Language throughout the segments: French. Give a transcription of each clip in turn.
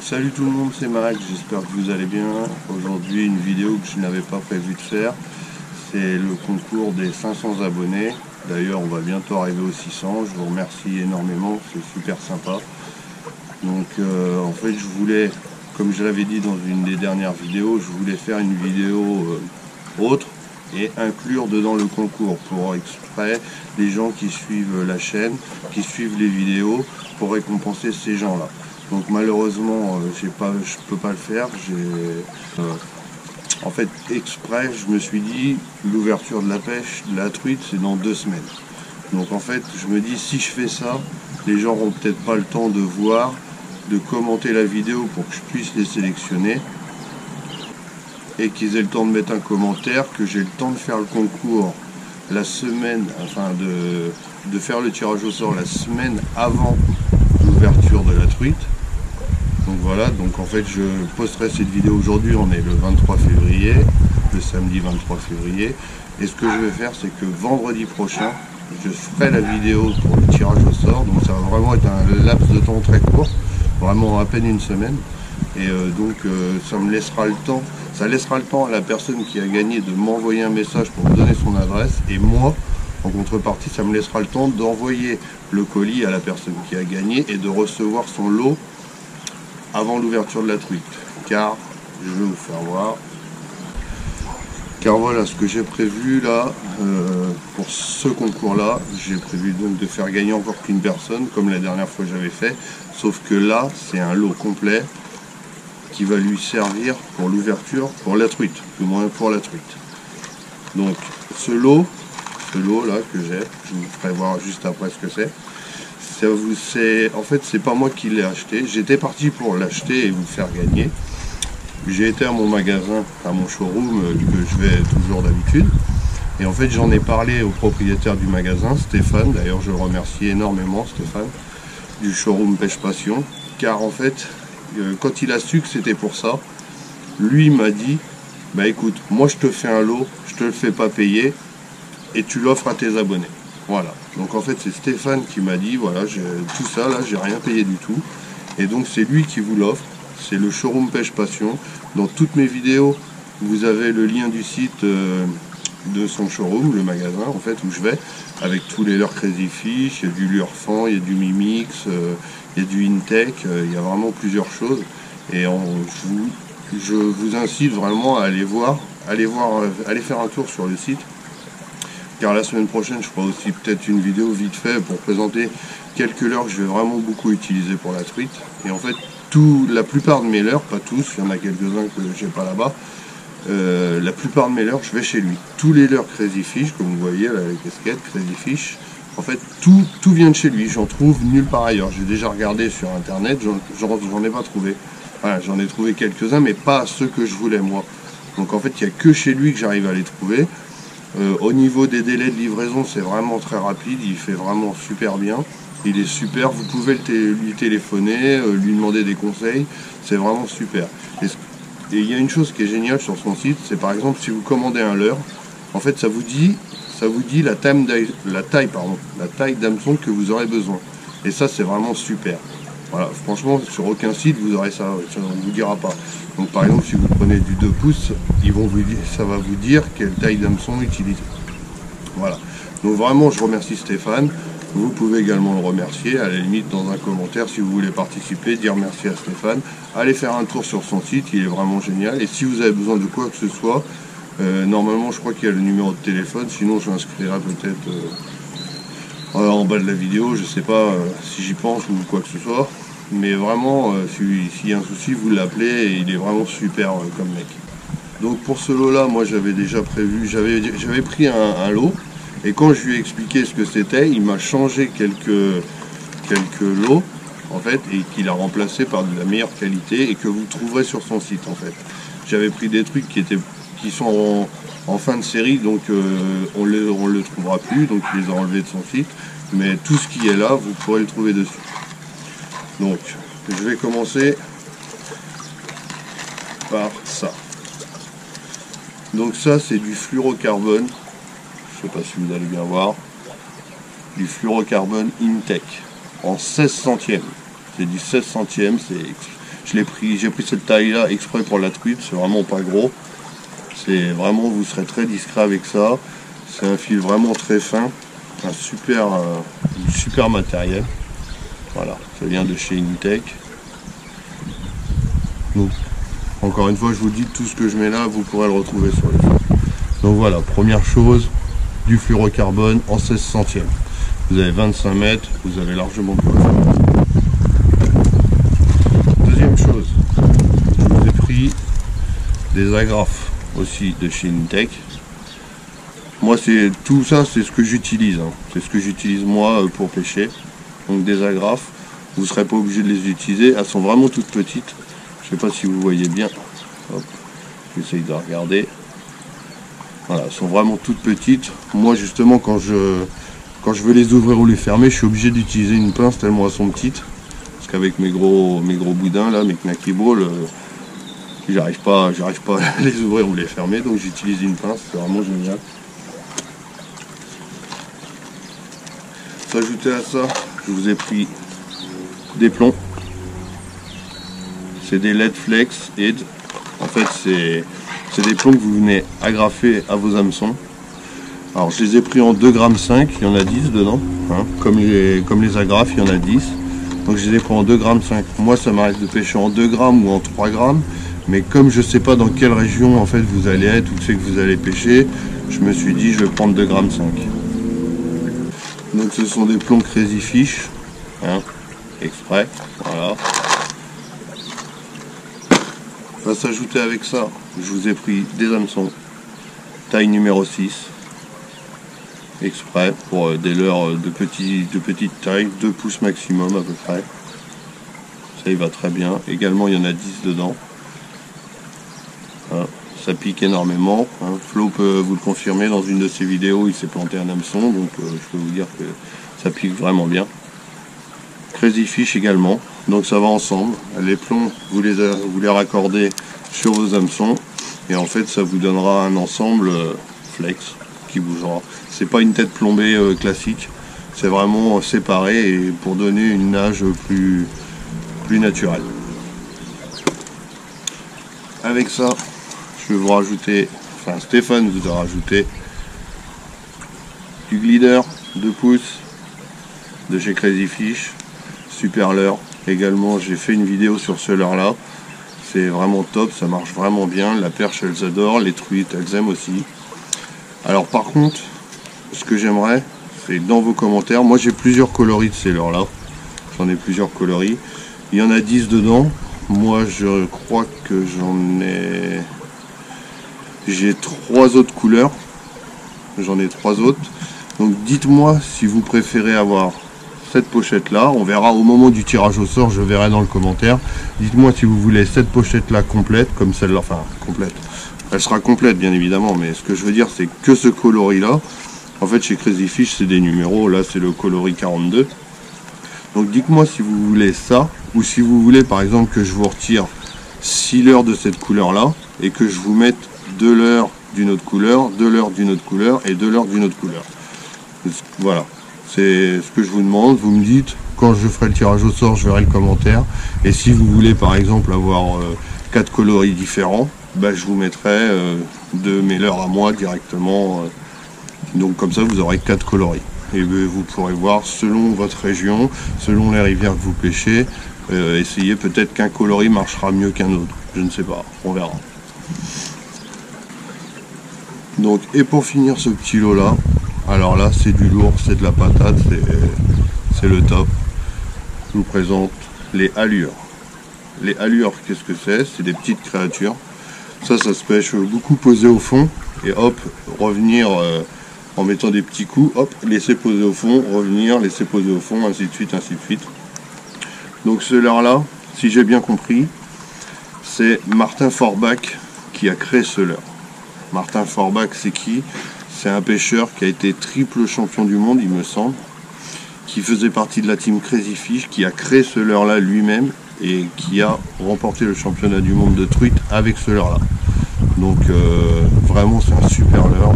Salut tout le monde, c'est Max, j'espère que vous allez bien. Aujourd'hui une vidéo que je n'avais pas prévu de faire, c'est le concours des 500 abonnés. D'ailleurs on va bientôt arriver aux 600, je vous remercie énormément, c'est super sympa. Donc en fait je voulais, comme je l'avais dit dans une des dernières vidéos, je voulais faire une vidéo autre et inclure dedans le concours pour exprès les gens qui suivent la chaîne, qui suivent les vidéos, pour récompenser ces gens-là. Donc malheureusement, je peux pas le faire. En fait, exprès, je me suis dit, l'ouverture de la pêche, de la truite, c'est dans 2 semaines. Donc en fait, je me dis, si je fais ça, les gens n'auront peut-être pas le temps de voir, de commenter la vidéo pour que je puisse les sélectionner. Et qu'ils aient le temps de mettre un commentaire, que j'ai le temps de faire le concours la semaine, enfin de faire le tirage au sort la semaine avant l'ouverture de la truite. Donc voilà, donc en fait je posterai cette vidéo aujourd'hui, on est le 23 février, le samedi 23 février. Et ce que je vais faire, c'est que vendredi prochain, je ferai la vidéo pour le tirage au sort. Donc ça va vraiment être un laps de temps très court, vraiment à peine une semaine. Et donc ça me laissera le temps, ça laissera le temps à la personne qui a gagné de m'envoyer un message pour me donner son adresse. Et moi, en contrepartie, ça me laissera le temps d'envoyer le colis à la personne qui a gagné et de recevoir son lot avant l'ouverture de la truite. Car, je vais vous faire voir, car voilà ce que j'ai prévu là, pour ce concours-là, j'ai prévu donc de faire gagner encore qu'une personne, comme la dernière fois j'avais fait, sauf que là, c'est un lot complet qui va lui servir pour l'ouverture, pour la truite, du moins pour la truite. Donc ce lot là que j'ai, je vous ferai voir juste après ce que c'est. En fait c'est pas moi qui l'ai acheté, j'étais parti pour l'acheter et vous faire gagner. J'ai été à mon magasin, à mon showroom que je vais toujours d'habitude, et en fait j'en ai parlé au propriétaire du magasin, Stéphane. D'ailleurs je le remercie énormément, Stéphane, du showroom Pêche Passion, car en fait quand il a su que c'était pour ça, lui m'a dit, bah écoute, moi je te fais un lot, je te le fais pas payer et tu l'offres à tes abonnés. Voilà, donc en fait c'est Stéphane qui m'a dit, voilà, tout ça là, j'ai rien payé du tout, et donc c'est lui qui vous l'offre. C'est le showroom Pêche Passion. Dans toutes mes vidéos, vous avez le lien du site de son showroom, le magasin en fait où je vais, avec tous les leurres Crazy Fish, il y a du leurre fan, il y a du Mimix, il y a du Intech, il y a vraiment plusieurs choses. Et je vous incite vraiment à aller faire un tour sur le site. Car la semaine prochaine, je ferai aussi peut-être une vidéo vite fait pour présenter quelques leurres que je vais vraiment beaucoup utiliser pour la truite. Et en fait, la plupart de mes leurres, pas tous, il y en a quelques-uns que j'ai pas là-bas, la plupart de mes leurres, je vais chez lui. Tous les leurres Crazy Fish, comme vous voyez, là, les casquettes Crazy Fish, en fait, tout vient de chez lui. J'en trouve nulle part ailleurs. J'ai déjà regardé sur internet, j'en ai pas trouvé. Voilà, j'en ai trouvé quelques-uns, mais pas ceux que je voulais moi. Donc en fait, il n'y a que chez lui que j'arrive à les trouver. Au niveau des délais de livraison, c'est vraiment très rapide. Il fait vraiment super bien. Il est super. Vous pouvez lui téléphoner, lui demander des conseils. C'est vraiment super. Et il y a une chose qui est géniale sur son site, c'est par exemple si vous commandez un leurre, en fait ça vous dit la taille d'hameçon que vous aurez besoin. Et ça c'est vraiment super. Voilà, franchement sur aucun site vous aurez ça, on ne vous dira pas. Donc par exemple si vous prenez du 2 pouces, ça va vous dire quelle taille d'hameçon utiliser. Voilà. Donc vraiment je remercie Stéphane. Vous pouvez également le remercier, à la limite dans un commentaire si vous voulez participer, dire merci à Stéphane. Allez faire un tour sur son site, il est vraiment génial. Et si vous avez besoin de quoi que ce soit, normalement je crois qu'il y a le numéro de téléphone, sinon je l'inscrirai peut-être en bas de la vidéo, je sais pas si j'y pense ou quoi que ce soit. Mais vraiment, s'il y a un souci, vous l'appelez et il est vraiment super comme mec. Donc pour ce lot là, moi j'avais déjà prévu, j'avais pris un lot. Et quand je lui ai expliqué ce que c'était, il m'a changé quelques lots, en fait, et qu'il a remplacé par de la meilleure qualité et que vous trouverez sur son site, en fait. J'avais pris des trucs qui sont en fin de série, donc on le trouvera plus, donc il les a enlevés de son site. Mais tout ce qui est là, vous pourrez le trouver dessus. Donc, je vais commencer par ça. Donc ça, c'est du fluorocarbone. Je ne sais pas si vous allez bien voir, du fluorocarbone Intech en 16 centièmes. C'est du 16 centièmes, j'ai pris cette taille là exprès pour la truite, c'est vraiment pas gros. C'est vraiment, vous serez très discret avec ça. C'est un fil vraiment très fin, un super matériel. Voilà, ça vient de chez Initech. Donc, encore une fois, je vous dis, tout ce que je mets là, vous pourrez le retrouver sur le site. Donc voilà, première chose, du fluorocarbone en 16 centièmes. Vous avez 25 mètres, vous avez largement de quoi faire. Deuxième chose, je vous ai pris des agrafes aussi de chez Initech. Moi, tout ça, c'est ce que j'utilise. Hein. C'est ce que j'utilise moi pour pêcher. Donc des agrafes, vous ne serez pas obligé de les utiliser. Elles sont vraiment toutes petites. Je ne sais pas si vous voyez bien. J'essaye de regarder. Voilà, elles sont vraiment toutes petites. Moi, justement, quand je veux les ouvrir ou les fermer, je suis obligé d'utiliser une pince tellement elles sont petites. Parce qu'avec mes gros boudins, là, mes knacky balls, j'arrive pas à les ouvrir ou les fermer. Donc j'utilise une pince, c'est vraiment génial. Ajouté à ça, je vous ai pris des plombs. C'est des LED Flex Head. En fait, c'est des plombs que vous venez agrafer à vos hameçons. Alors, je les ai pris en 2,5 g, il y en a 10 dedans. Hein. Comme les agrafes, il y en a 10. Donc, je les ai pris en 2,5 g. Moi, ça m'arrive de pêcher en 2 grammes ou en 3 grammes. Mais comme je ne sais pas dans quelle région en fait vous allez être ou c'est que vous allez pêcher, je me suis dit, je vais prendre 2,5 g. Donc ce sont des plombs Crazy Fish, hein, exprès, voilà. Va s'ajouter avec ça, je vous ai pris des hameçons, taille numéro 6, exprès pour des leurres de petite taille, 2 pouces maximum à peu près. Ça y va très bien, également il y en a 10 dedans. Hein. Ça pique énormément, hein. Flo peut vous le confirmer, dans une de ses vidéos il s'est planté un hameçon, donc je peux vous dire que ça pique vraiment bien. Crazy Fish également, donc ça va ensemble. Les plombs, vous les raccordez sur vos hameçons et en fait ça vous donnera un ensemble flex qui bougera. C'est pas une tête plombée classique, c'est vraiment séparé et pour donner une nage plus naturelle. Avec ça, je vais vous rajouter, enfin Stéphane vous a rajouté du glider 2 pouces de chez Crazy Fish, super leurre. Également j'ai fait une vidéo sur ce leurre là, c'est vraiment top, ça marche vraiment bien, la perche elles adorent, les truites elles aiment aussi. Alors par contre, ce que j'aimerais, c'est dans vos commentaires, moi j'ai plusieurs coloris de ces leurres là, j'en ai plusieurs coloris, il y en a 10 dedans, moi je crois que j'ai 3 autres couleurs, j'en ai 3 autres, donc dites-moi si vous préférez avoir cette pochette là, on verra au moment du tirage au sort, je verrai dans le commentaire, dites-moi si vous voulez cette pochette là complète, comme celle-là, enfin complète, elle sera complète bien évidemment, mais ce que je veux dire c'est que ce coloris là, en fait chez Crazy Fish c'est des numéros, là c'est le coloris 42, donc dites-moi si vous voulez ça, ou si vous voulez par exemple que je vous retire 6 leurres de cette couleur là, et que je vous mette 2 leurres d'une autre couleur, 2 leurres d'une autre couleur et 2 leurres d'une autre couleur. Voilà, c'est ce que je vous demande, vous me dites, quand je ferai le tirage au sort, je verrai le commentaire, et si vous voulez par exemple avoir 4 coloris différents, bah, je vous mettrai de mes leurres à moi directement, donc comme ça vous aurez 4 coloris, et vous pourrez voir selon votre région, selon les rivières que vous pêchez, essayez peut-être qu'un coloris marchera mieux qu'un autre, je ne sais pas, on verra. Donc, et pour finir ce petit lot là, alors là c'est du lourd, c'est de la patate, c'est le top. Je vous présente les halures. Les halures, qu'est-ce que c'est? C'est des petites créatures. Ça se pêche beaucoup posé au fond, et hop, revenir en mettant des petits coups, hop, laisser poser au fond, revenir, laisser poser au fond, ainsi de suite, ainsi de suite. Donc ce leurre là, si j'ai bien compris, c'est Martin Forbach qui a créé ce leurre. Martin Forbach, c'est qui? C'est un pêcheur qui a été triple champion du monde, il me semble, qui faisait partie de la team Crazy Fish, qui a créé ce leurre-là lui-même et qui a remporté le championnat du monde de truite avec ce leurre-là. Donc vraiment, c'est un super leurre.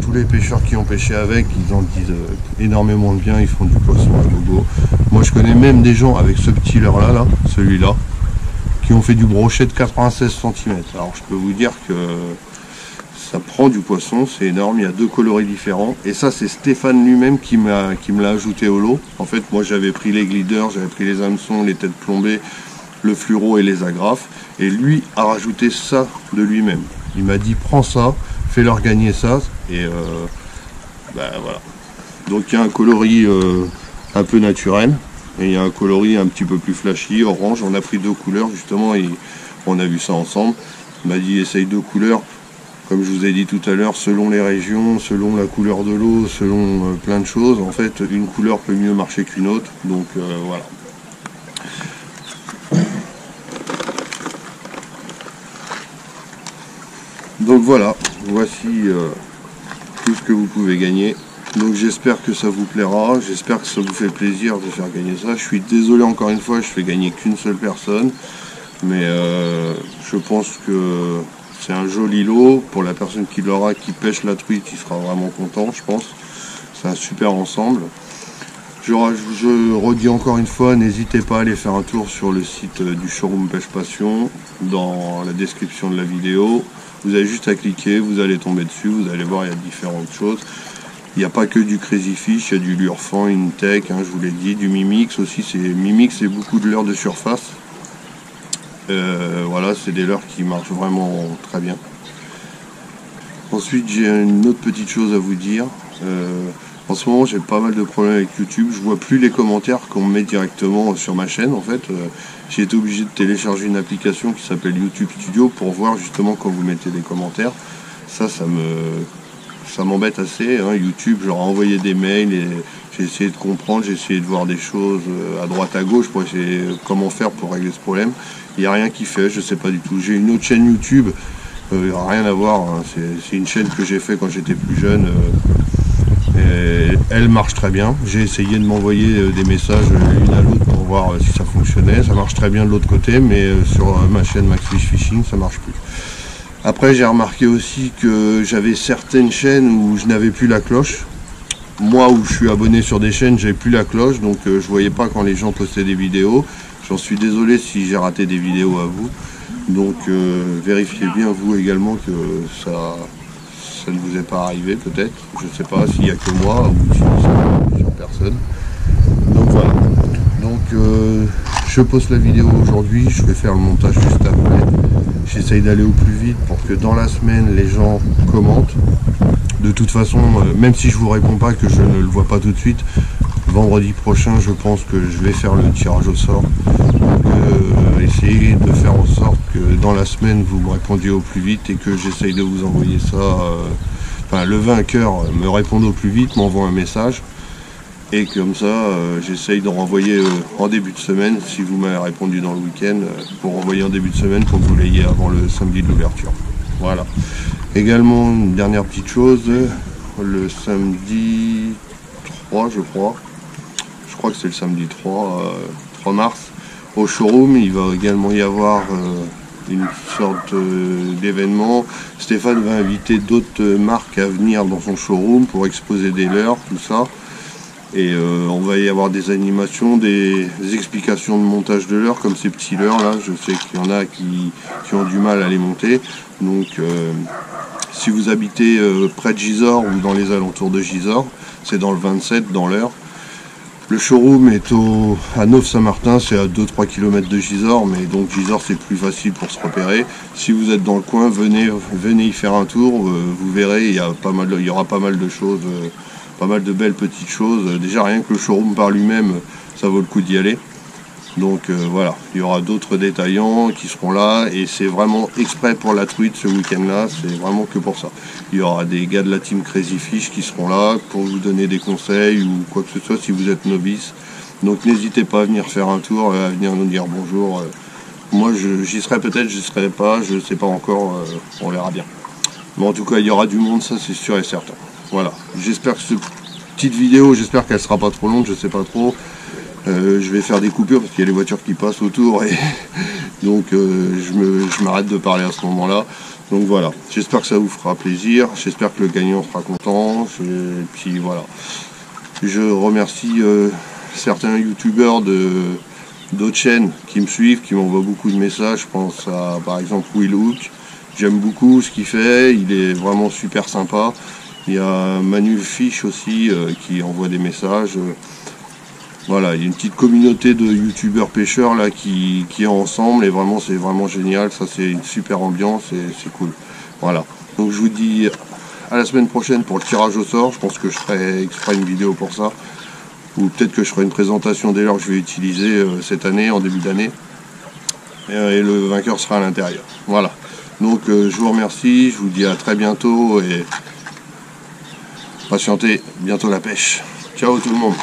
Tous les pêcheurs qui ont pêché avec, ils en disent énormément de bien, ils font du poisson à gogo. Moi, je connais même des gens avec ce petit leurre-là, celui-là. qui ont fait du brochet de 96 cm. Alors je peux vous dire que ça prend du poisson, c'est énorme, il y a 2 coloris différents. Et ça c'est Stéphane lui-même qui me l'a ajouté au lot. En fait moi j'avais pris les gliders, j'avais pris les hameçons, les têtes plombées, le fluoro et les agrafes. Et lui a rajouté ça de lui-même. Il m'a dit prends ça, fais-leur gagner ça. Et voilà. Donc il y a un coloris un peu naturel. Et il y a un coloris un petit peu plus flashy, orange. On a pris 2 couleurs justement et on a vu ça ensemble. Il m'a dit essaye 2 couleurs. Comme je vous ai dit tout à l'heure, selon les régions, selon la couleur de l'eau, selon plein de choses, en fait, une couleur peut mieux marcher qu'une autre. Donc voilà. Donc voilà, voici tout ce que vous pouvez gagner. Donc j'espère que ça vous plaira, j'espère que ça vous fait plaisir de faire gagner ça. Je suis désolé encore une fois, je fais gagner qu'une seule personne. Mais je pense que c'est un joli lot. Pour la personne qui l'aura, qui pêche la truite, il sera vraiment content, je pense. C'est un super ensemble. Je redis encore une fois, n'hésitez pas à aller faire un tour sur le site du showroom Pêche Passion, dans la description de la vidéo. Vous avez juste à cliquer, vous allez tomber dessus, vous allez voir, il y a différentes choses. Il n'y a pas que du Crazy Fish, il y a du Lurfan, Intech, je vous l'ai dit, du Mimix aussi. Mimix, c'est beaucoup de leurres de surface. Voilà, c'est des leurres qui marchent vraiment très bien. Ensuite, j'ai une autre petite chose à vous dire. En ce moment, j'ai pas mal de problèmes avec YouTube. Je vois plus les commentaires qu'on me met directement sur ma chaîne. En fait, j'ai été obligé de télécharger une application qui s'appelle YouTube Studio pour voir justement quand vous mettez des commentaires. Ça m'embête assez. YouTube, je leur ai envoyé des mails et j'ai essayé de comprendre, j'ai essayé de voir des choses à droite à gauche pour essayer comment faire pour régler ce problème. Il n'y a rien qui fait, je sais pas du tout. J'ai une autre chaîne YouTube, rien à voir. C'est une chaîne que j'ai fait quand j'étais plus jeune. Et elle marche très bien. J'ai essayé de m'envoyer des messages l'une à l'autre pour voir si ça fonctionnait. Ça marche très bien de l'autre côté, mais sur ma chaîne Max Fish Fishing, ça marche plus. Après, j'ai remarqué aussi que j'avais certaines chaînes où je n'avais plus la cloche. Moi, où je suis abonné sur des chaînes, j'avais plus la cloche, donc je voyais pas quand les gens postaient des vidéos. J'en suis désolé si j'ai raté des vidéos à vous. Donc vérifiez bien vous également que ça ne vous est pas arrivé peut-être. Je ne sais pas s'il n'y a que moi ou si c'est plusieurs personnes. Donc voilà. Donc je poste la vidéo aujourd'hui, je vais faire le montage juste après. J'essaye d'aller au plus vite pour que dans la semaine les gens commentent. De toute façon, même si je vous réponds pas, que je ne le vois pas tout de suite, vendredi prochain je pense que je vais faire le tirage au sort. Donc essayez de faire en sorte que dans la semaine vous me répondiez au plus vite et que j'essaye de vous envoyer ça. Enfin, le vainqueur me répond au plus vite, m'envoie un message. Et comme ça, j'essaye d'en renvoyer en début de semaine, si vous m'avez répondu dans le week-end, pour renvoyer en début de semaine pour que vous l'ayez avant le samedi de l'ouverture. Voilà. Également, une dernière petite chose, le samedi 3, je crois que c'est le samedi 3 mars, au showroom, il va également y avoir une sorte d'événement. Stéphane va inviter d'autres marques à venir dans son showroom pour exposer des leurres, tout ça. Et on va y avoir des animations, des explications de montage de leurres, comme ces petits leurres là. Je sais qu'il y en a qui ont du mal à les monter. Donc si vous habitez près de Gisors ou dans les alentours de Gisors, c'est dans le 27, dans l'Eure. Le showroom est à Neuf-Saint-Martin, c'est à 2-3 km de Gisors, mais donc Gisors c'est plus facile pour se repérer. Si vous êtes dans le coin, venez y faire un tour, vous verrez, il y aura pas mal de choses. Pas mal de belles petites choses. Déjà rien que le showroom par lui-même, ça vaut le coup d'y aller. Donc voilà, il y aura d'autres détaillants qui seront là et c'est vraiment exprès pour la truite ce week-end-là, c'est vraiment que pour ça. Il y aura des gars de la team Crazy Fish qui seront là pour vous donner des conseils ou quoi que ce soit si vous êtes novice. Donc n'hésitez pas à venir faire un tour, à venir nous dire bonjour. Moi j'y serai peut-être, j'y serai pas, je ne sais pas encore, on verra bien. Mais en tout cas il y aura du monde, ça c'est sûr et certain. Voilà, j'espère que cette petite vidéo, j'espère qu'elle sera pas trop longue, je sais pas trop. Je vais faire des coupures parce qu'il y a les voitures qui passent autour et donc je m'arrête de parler à ce moment-là. Donc voilà, j'espère que ça vous fera plaisir, j'espère que le gagnant sera content. Et puis voilà, je remercie certains youtubeurs de d'autres chaînes qui me suivent, qui m'envoient beaucoup de messages. Je pense à par exemple Will Hook. J'aime beaucoup ce qu'il fait, il est vraiment super sympa. Il y a Manu Fish aussi qui envoie des messages. Voilà, il y a une petite communauté de youtubeurs pêcheurs là qui est ensemble et vraiment c'est vraiment génial. Ça c'est une super ambiance et c'est cool. Voilà. Donc je vous dis à la semaine prochaine pour le tirage au sort. Je pense que je ferai exprès une vidéo pour ça. Ou peut-être que je ferai une présentation des leurres que je vais utiliser cette année, en début d'année. Et le vainqueur sera à l'intérieur. Voilà. Donc je vous remercie, je vous dis à très bientôt et patientez, bientôt la pêche. Ciao tout le monde.